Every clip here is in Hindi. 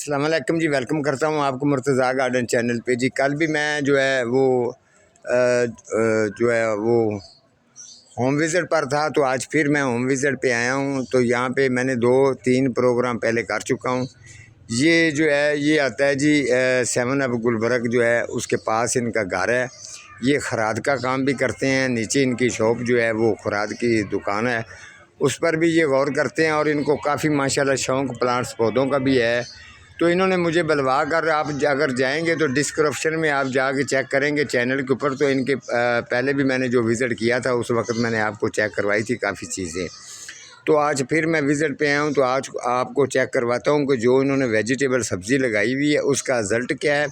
अस्सलाम वालेकुम जी, वेलकम करता हूँ आपको मुर्तज़ा गार्डन चैनल पे जी। कल भी मैं जो है वो होम विज़िट पर था, तो आज फिर मैं होम विज़िट पे आया हूँ। तो यहाँ पे मैंने 2-3 प्रोग्राम पहले कर चुका हूँ। ये जो है ये आता है जी 7 अप गुलबर्ग जो है उसके पास इनका घर है। ये खराद का काम भी करते हैं, नीचे इनकी शॉप जो है वो खराद की दुकान है, उस पर भी ये गौर करते हैं। और इनको काफ़ी माशाल्लाह शौक़ प्लांट्स पौधों का भी है। तो इन्होंने मुझे बुलवा कर, आप अगर जाएंगे तो डिस्क्रिप्शन में आप जाके चेक करेंगे चैनल के ऊपर, तो इनके पहले भी मैंने जो विज़िट किया था उस वक्त मैंने आपको चेक करवाई थी काफ़ी चीज़ें। तो आज फिर मैं विज़िट पे आया हूँ, तो आज आपको चेक करवाता हूँ कि जो इन्होंने वेजिटेबल सब्ज़ी लगाई हुई है उसका रिज़ल्ट क्या है।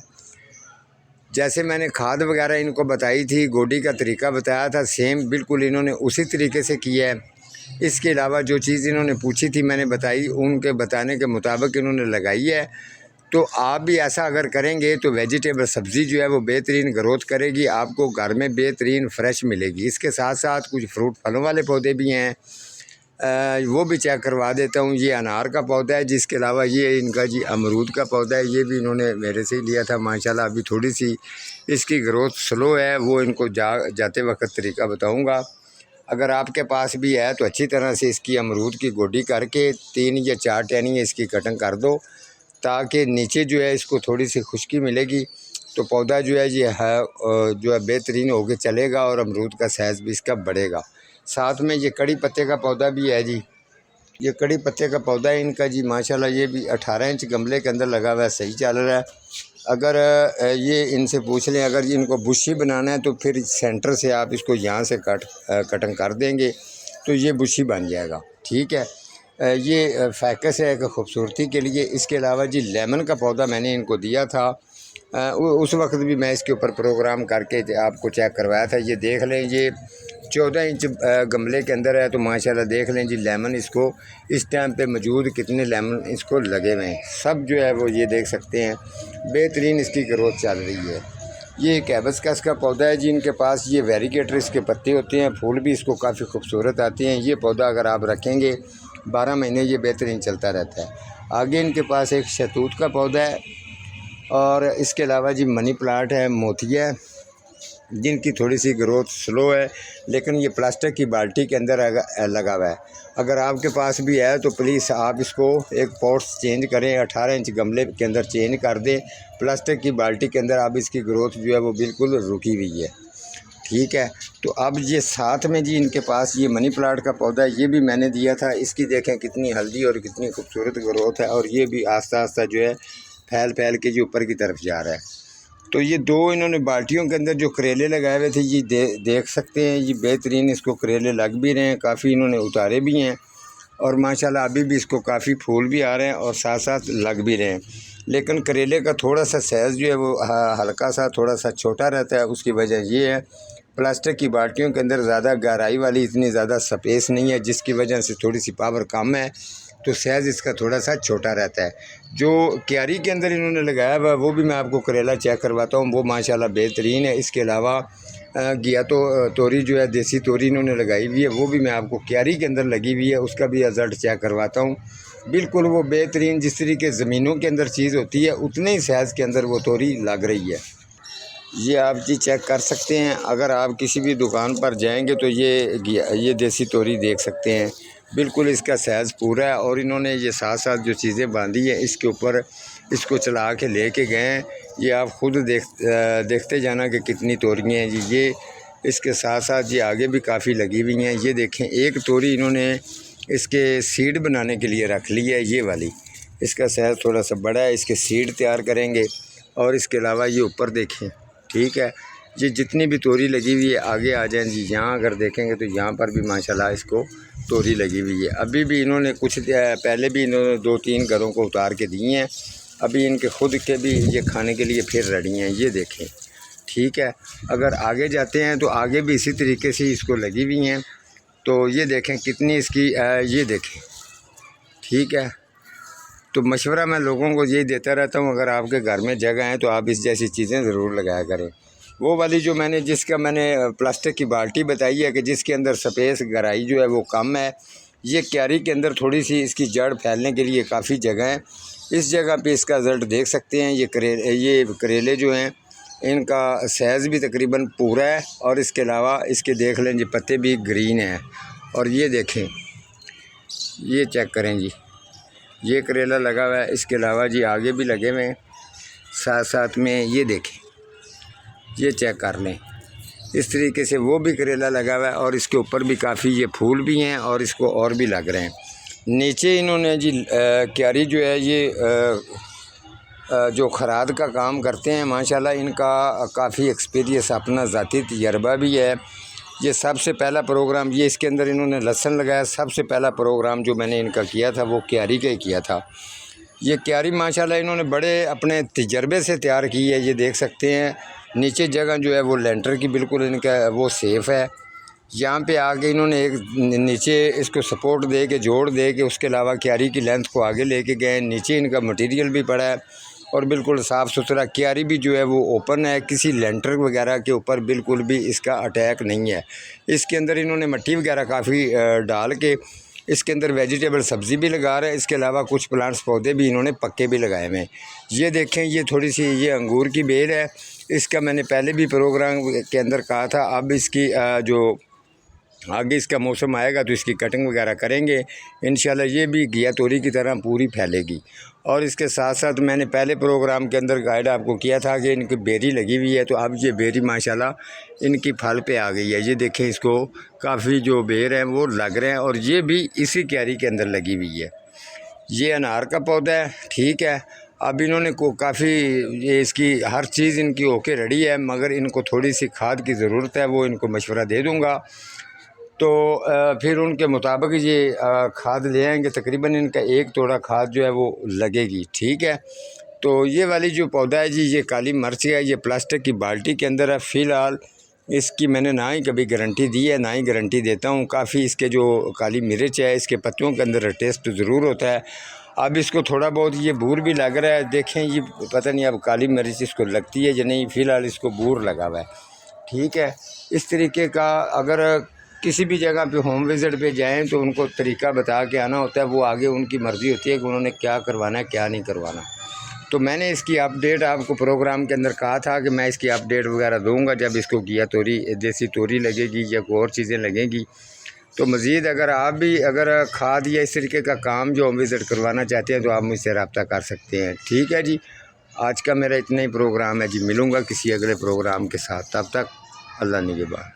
जैसे मैंने खाद वगैरह इनको बताई थी, गोडी का तरीका बताया था, सेम बिल्कुल इन्होंने उसी तरीके से किया है। इसके अलावा जो चीज़ इन्होंने पूछी थी मैंने बताई, उनके बताने के मुताबिक इन्होंने लगाई है। तो आप भी ऐसा अगर करेंगे तो वेजिटेबल सब्ज़ी जो है वो बेहतरीन ग्रोथ करेगी, आपको घर में बेहतरीन फ्रेश मिलेगी। इसके साथ साथ कुछ फ्रूट फलों वाले पौधे भी हैं, वो भी चेक करवा देता हूँ। ये अनार का पौधा है, जिसके अलावा ये इनका जी अमरूद का पौधा है, ये भी इन्होंने मेरे से ही लिया था माशाल्लाह। अभी थोड़ी सी इसकी ग्रोथ स्लो है, वो इनको जाते वक्त तरीका बताऊँगा। अगर आपके पास भी है तो अच्छी तरह से इसकी अमरूद की गोडी करके 3 या 4 टहनियाँ इसकी कटिंग कर दो, ताकि नीचे जो है इसको थोड़ी सी खुश्की मिलेगी। तो पौधा जो है ये है जो है बेहतरीन होके चलेगा और अमरूद का साइज़ भी इसका बढ़ेगा। साथ में ये कड़ी पत्ते का पौधा भी है जी, ये कड़ी पत्ते का पौधा है इनका जी माशाल्लाह। ये भी 18 इंच गमले के अंदर लगा हुआ है, सही चल रहा है। अगर ये इनसे पूछ लें, अगर इनको बुशी बनाना है तो फिर सेंटर से आप इसको यहाँ से कटिंग कर देंगे तो ये बुशी बन जाएगा, ठीक है। ये फैकस है एक खूबसूरती के लिए। इसके अलावा जी लेमन का पौधा मैंने इनको दिया था, उस वक्त भी मैं इसके ऊपर प्रोग्राम करके आपको चेक करवाया था। ये देख लें, ये 14 इंच गमले के अंदर है, तो माशाल्लाह देख लें जी लेमन इसको इस टाइम पे मौजूद कितने लेमन इसको लगे हुए हैं, सब जो है वो ये देख सकते हैं। बेहतरीन इसकी ग्रोथ चल रही है। ये एक हिबिस्कस का पौधा है जी इनके पास, ये वेरिगेटर इसके पत्ते होते हैं, फूल भी इसको काफ़ी खूबसूरत आते हैं। ये पौधा अगर आप रखेंगे 12 महीने ये बेहतरीन चलता रहता है। आगे इनके पास एक शहतूत का पौधा है, और इसके अलावा जी मनी प्लांट है, मोतिया है, जिनकी थोड़ी सी ग्रोथ स्लो है, लेकिन ये प्लास्टिक की बाल्टी के अंदर लगा हुआ है। अगर आपके पास भी है तो प्लीज़ आप इसको एक पॉट्स चेंज करें, 18 इंच गमले के अंदर चेंज कर दें, प्लास्टिक की बाल्टी के अंदर। अब इसकी ग्रोथ जो है वो बिल्कुल रुकी हुई है, ठीक है। तो अब ये साथ में जी इनके पास ये मनी प्लांट का पौधा है, ये भी मैंने दिया था। इसकी देखें कितनी हल्दी और कितनी खूबसूरत ग्रोथ है, और ये भी आस्ता आस्ता जो है फैल फैल के जो ऊपर की तरफ जा रहा है। तो ये 2 इन्होंने बाल्टियों के अंदर जो करेले लगाए हुए थे ये देख सकते हैं, ये बेहतरीन इसको करेले लग भी रहे हैं, काफ़ी इन्होंने उतारे भी हैं, और माशाल्लाह अभी भी इसको काफ़ी फूल भी आ रहे हैं और साथ साथ लग भी रहे हैं। लेकिन करेले का थोड़ा सा साइज़ जो है वो हल्का सा थोड़ा सा छोटा रहता है। उसकी वजह ये है प्लास्टिक की बाल्टियों के अंदर ज़्यादा गहराई वाली इतनी ज़्यादा स्पेस नहीं है, जिसकी वजह से थोड़ी सी पावर कम है, तो साइज़ इसका थोड़ा सा छोटा रहता है। जो क्यारी के अंदर इन्होंने लगाया हुआ वो भी मैं आपको करेला चेक करवाता हूँ, वो माशाल्लाह बेहतरीन है। इसके अलावा घिया तोरी जो है देसी तोरी इन्होंने लगाई हुई है, वो भी मैं आपको क्यारी के अंदर लगी हुई है, उसका भी रिज़ल्ट चेक करवाता हूँ। बिल्कुल वो बेहतरीन, जिस तरीके ज़मीनों के अंदर चीज़ होती है उतने ही साइज़ के अंदर वो तोरी लग रही है। ये आप जी चेक कर सकते हैं, अगर आप किसी भी दुकान पर जाएंगे तो ये देसी तोरी देख सकते हैं, बिल्कुल इसका साइज़ पूरा है। और इन्होंने ये साथ साथ जो चीज़ें बांधी है इसके ऊपर इसको चला के लेके गए हैं। ये आप ख़ुद देखते जाना कि कितनी तोरियाँ हैं जी। ये इसके साथ साथ ये आगे भी काफ़ी लगी हुई हैं। ये देखें, एक तोरी इन्होंने इसके सीड बनाने के लिए रख ली है, ये वाली, इसका साइज़ थोड़ा सा बड़ा है, इसके सीड तैयार करेंगे। और इसके अलावा ये ऊपर देखें, ठीक है, ये जितनी भी तोरी लगी हुई है आगे आ जाएं जी। यहाँ अगर देखेंगे तो यहाँ पर भी माशाल्लाह इसको तोरी लगी हुई है। अभी भी इन्होंने कुछ पहले भी इन्होंने 2-3 घरों को उतार के दिए हैं, अभी इनके खुद के भी ये खाने के लिए फिर रेडी हैं, ये देखें, ठीक है। अगर आगे जाते हैं तो आगे भी इसी तरीके से इसको लगी हुई हैं, तो ये देखें कितनी इसकी ये देखें, ठीक है। तो मशवरा मैं लोगों को यही देता रहता हूँ, अगर आपके घर में जगह है तो आप इस जैसी चीज़ें ज़रूर लगाया करें। वो वाली जो मैंने प्लास्टिक की बाल्टी बताई है कि जिसके अंदर स्पेस गहराई जो है वो कम है, ये क्यारी के अंदर थोड़ी सी इसकी जड़ फैलने के लिए काफ़ी जगह है। इस जगह पे इसका रिज़ल्ट देख सकते हैं। ये करेले जो हैं इनका साइज़ भी तकरीबन पूरा है, और इसके अलावा इसके देख लें जी पत्ते भी ग्रीन हैं। और ये देखें, ये चेक करें जी, ये करेला लगा हुआ है। इसके अलावा जी आगे भी लगे हुए हैं साथ साथ में, ये देखें, ये चेक कर लें। इस तरीके से वो भी करेला लगा हुआ है, और इसके ऊपर भी काफ़ी ये फूल भी हैं और इसको और भी लग रहे हैं। नीचे इन्होंने जी क्यारी जो है ये जो खराद का काम करते हैं माशाल्लाह, इनका काफ़ी एक्सपीरियंस, अपना ज़ाती तजर्बा भी है। ये सबसे पहला प्रोग्राम, ये इसके अंदर इन्होंने लहसुन लगाया। सबसे पहला प्रोग्राम जो मैंने इनका किया था वो क्यारी का ही किया था। ये क्यारी माशाल्लाह इन्होंने बड़े अपने तजर्बे से तैयार की है। ये देख सकते हैं नीचे जगह जो है वो लेंटर की बिल्कुल इनका वो सेफ़ है। यहाँ पे आके इन्होंने एक नीचे इसको सपोर्ट दे के, जोड़ दे के, उसके अलावा क्यारी की लेंथ को आगे लेके गए। नीचे इनका मटेरियल भी पड़ा है और बिल्कुल साफ़ सुथरा। क्यारी भी जो है वो ओपन है, किसी लेंटर वगैरह के ऊपर बिल्कुल भी इसका अटैक नहीं है। इसके अंदर इन्होंने मिट्टी वगैरह काफ़ी डाल के इसके अंदर वेजिटेबल सब्ज़ी भी लगा रहे हैं। इसके अलावा कुछ प्लांट्स पौधे भी इन्होंने पक्के भी लगाए हुए हैं। ये देखें, ये थोड़ी सी ये अंगूर की बेल है। इसका मैंने पहले भी प्रोग्राम के अंदर कहा था। अब इसकी जो आगे इसका मौसम आएगा तो इसकी कटिंग वगैरह करेंगे इंशाल्लाह। ये भी घिया तोरी की तरह पूरी फैलेगी। और इसके साथ साथ मैंने पहले प्रोग्राम के अंदर गाइड आपको किया था कि इनकी बेरी लगी हुई है, तो अब ये बेरी माशाल्लाह इनकी फल पे आ गई है। ये देखें, इसको काफ़ी जो बेर हैं वो लग रहे हैं, और ये भी इसी क्यारी के अंदर लगी हुई है। ये अनार का पौधा है, ठीक है। अब इन्होंने को काफ़ी ये इसकी हर चीज़ इनकी ओके रेडी है, मगर इनको थोड़ी सी खाद की ज़रूरत है। वो इनको मशवरा दे दूँगा, तो फिर उनके मुताबिक ये खाद ले आएंगे। तकरीबन इनका 1 तोड़ा खाद जो है वो लगेगी, ठीक है। तो ये वाली जो पौधा है जी, ये काली मिर्च है। ये प्लास्टिक की बाल्टी के अंदर है। फ़िलहाल इसकी मैंने ना ही कभी गारंटी दी है, ना ही गारंटी देता हूँ। काफ़ी इसके जो काली मिर्च है इसके पत्तियों के अंदर टेस्ट ज़रूर होता है। अब इसको थोड़ा बहुत ये बूर भी लग रहा है। देखें, ये पता नहीं अब काली मिर्च इसको लगती है या नहीं। फ़िलहाल इसको बूर लगा हुआ है, ठीक है। इस तरीके का अगर किसी भी जगह पे होम विज़िट पे जाएं तो उनको तरीका बता के आना होता है। वो आगे उनकी मर्ज़ी होती है कि उन्होंने क्या करवाना है, क्या नहीं करवाना। तो मैंने इसकी अपडेट आपको प्रोग्राम के अंदर कहा था कि मैं इसकी अपडेट वगैरह दूंगा जब इसको घिया तोरी, देसी तोरी लगेगी या कोई और चीज़ें लगेंगी। तो मज़ीद अगर आप भी खाद या इस तरीके का काम जो होम विज़िट करवाना चाहते हैं तो आप मुझसे रब्ता कर सकते हैं, ठीक है जी। आज का मेरा इतना ही प्रोग्राम है जी। मिलूँगा किसी अगले प्रोग्राम के साथ, तब तक अल्लाह निगहबान।